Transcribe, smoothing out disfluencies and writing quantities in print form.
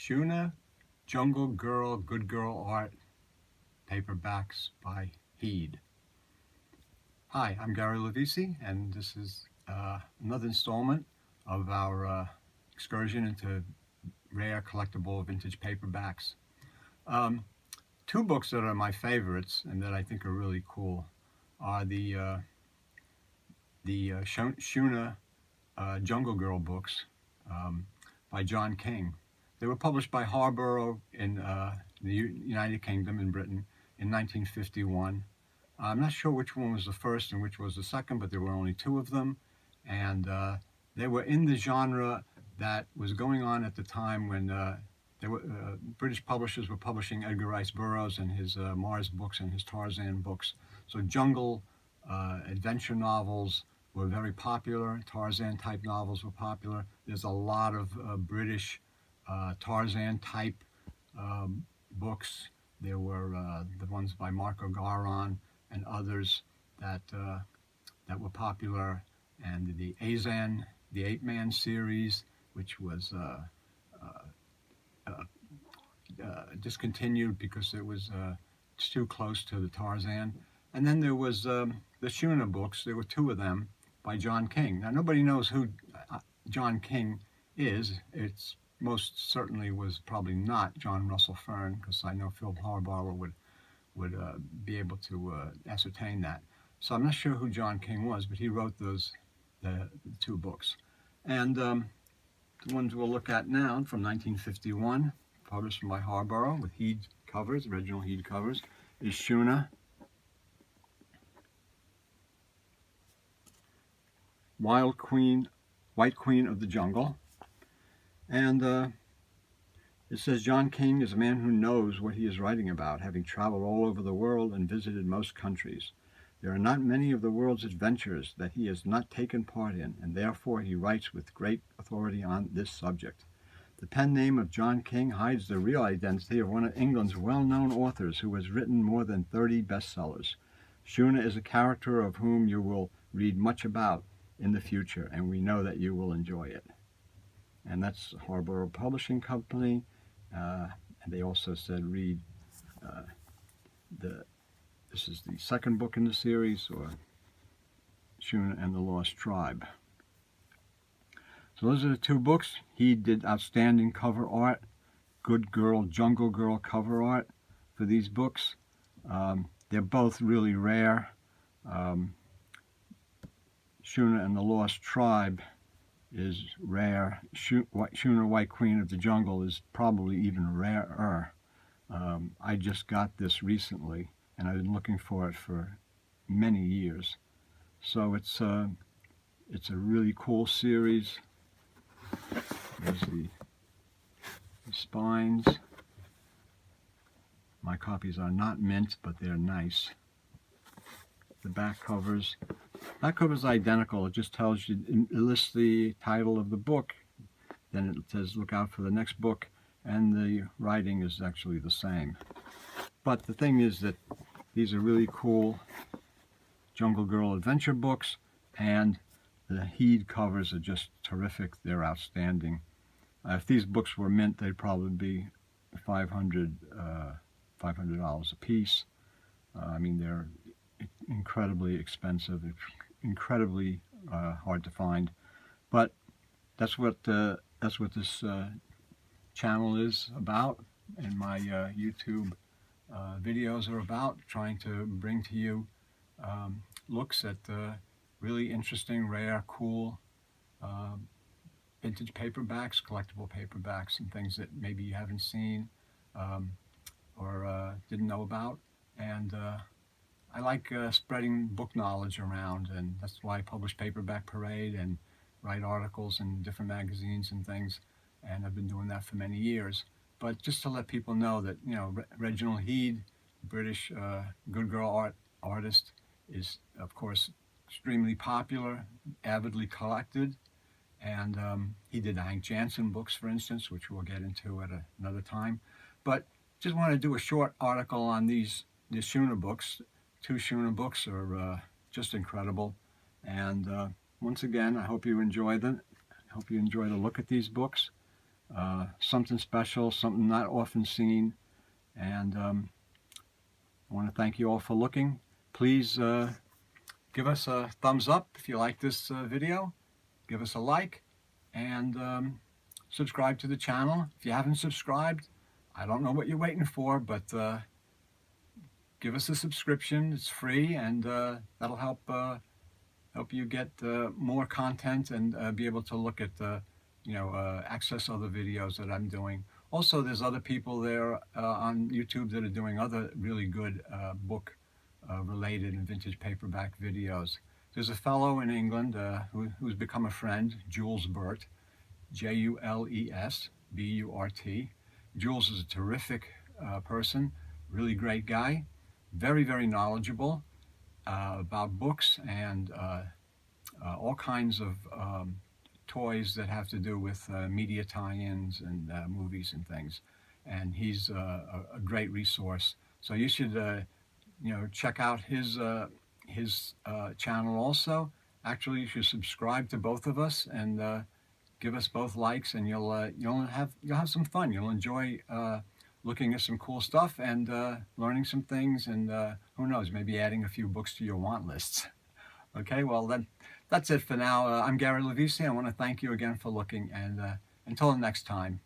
Shuna, Jungle Girl, Good Girl Art, paperbacks by Heade. Hi, I'm Gary Lovisi, and this is another installment of our excursion into rare collectible vintage paperbacks. Two books that are my favorites and that I think are really cool are the Shuna Jungle Girl books by John King. They were published by Harborough in the United Kingdom in Britain in 1951. I'm not sure which one was the first and which was the second, but there were only two of them, and they were in the genre that was going on at the time when British publishers were publishing Edgar Rice Burroughs and his Mars books and his Tarzan books. So jungle adventure novels were very popular. Tarzan-type novels were popular. There's a lot of British Tarzan-type books. There were the ones by Marco Garon and others that were popular, and the Azan, the Ape-Man series, which was discontinued because it was too close to the Tarzan. And then there was the Shuna books. There were two of them by John King. Now, nobody knows who John King is. It's most certainly was probably not John Russell Fearn, because I know Phil Harborough would be able to ascertain that. So I'm not sure who John King was, but he wrote the two books. And the ones we'll look at now from 1951, published by Harborough with Heade covers, Reginald Heade covers, is Shuna, White Queen of the Jungle. And it says, John King is a man who knows what he is writing about, having traveled all over the world and visited most countries. There are not many of the world's adventures that he has not taken part in, and therefore he writes with great authority on this subject. The pen name of John King hides the real identity of one of England's well-known authors who has written more than 30 bestsellers. Shuna is a character of whom you will read much about in the future, and we know that you will enjoy it. And that's Harborough Publishing Company. And they also said read this is the second book in the series, or Shuna and the Lost Tribe. So those are the two books. He did outstanding cover art, Good Girl, Jungle Girl cover art for these books. They're both really rare. Shuna and the Lost Tribe is rare. Shuna, White Queen of the Jungle is probably even rarer. I just got this recently, and I've been looking for it for many years. So it's a really cool series. There's the spines. My copies are not mint, but they're nice. The back covers. That cover is identical. It just tells you, it lists the title of the book. Then it says look out for the next book, and the writing is actually the same. But the thing is that these are really cool Jungle Girl adventure books, and the Heade covers are just terrific. They're outstanding. If these books were mint, they'd probably be $500 a piece. I mean, they're incredibly expensive, incredibly hard to find, but that's what this channel is about, and my YouTube videos are about, trying to bring to you looks at really interesting, rare, cool vintage paperbacks, collectible paperbacks, and things that maybe you haven't seen or didn't know about. And I like spreading book knowledge around, and that's why I publish Paperback Parade and write articles in different magazines and things, and I've been doing that for many years. But just to let people know that, you know, Reginald Heade, British Good Girl artist, is, of course, extremely popular, avidly collected, and he did the Hank Jansen books, for instance, which we'll get into at another time. But just want to do a short article on the Shuna books. Two Shuna books are just incredible, and once again, I hope you enjoy them. I hope you enjoy the look at these books, something special, something not often seen. And I want to thank you all for looking. Please give us a thumbs up if you like this video. Give us a like, and subscribe to the channel. If you haven't subscribed, I don't know what you're waiting for, but give us a subscription. It's free, and that'll help you get more content and be able to look at access other videos that I'm doing. Also, there's other people there on YouTube that are doing other really good book related and vintage paperback videos. There's a fellow in England who's become a friend, Jules Burt, Jules-B-U-R-T. Jules is a terrific person, really great guy, very, very knowledgeable about books and all kinds of toys that have to do with media tie-ins and movies and things. And he's a great resource. So you should check out his channel also. Actually, you should subscribe to both of us and give us both likes, and you'll have some fun. You'll enjoy looking at some cool stuff and learning some things, and who knows, maybe adding a few books to your want lists. Okay, well then, that's it for now. I'm Gary Lovisi. I want to thank you again for looking, and until the next time.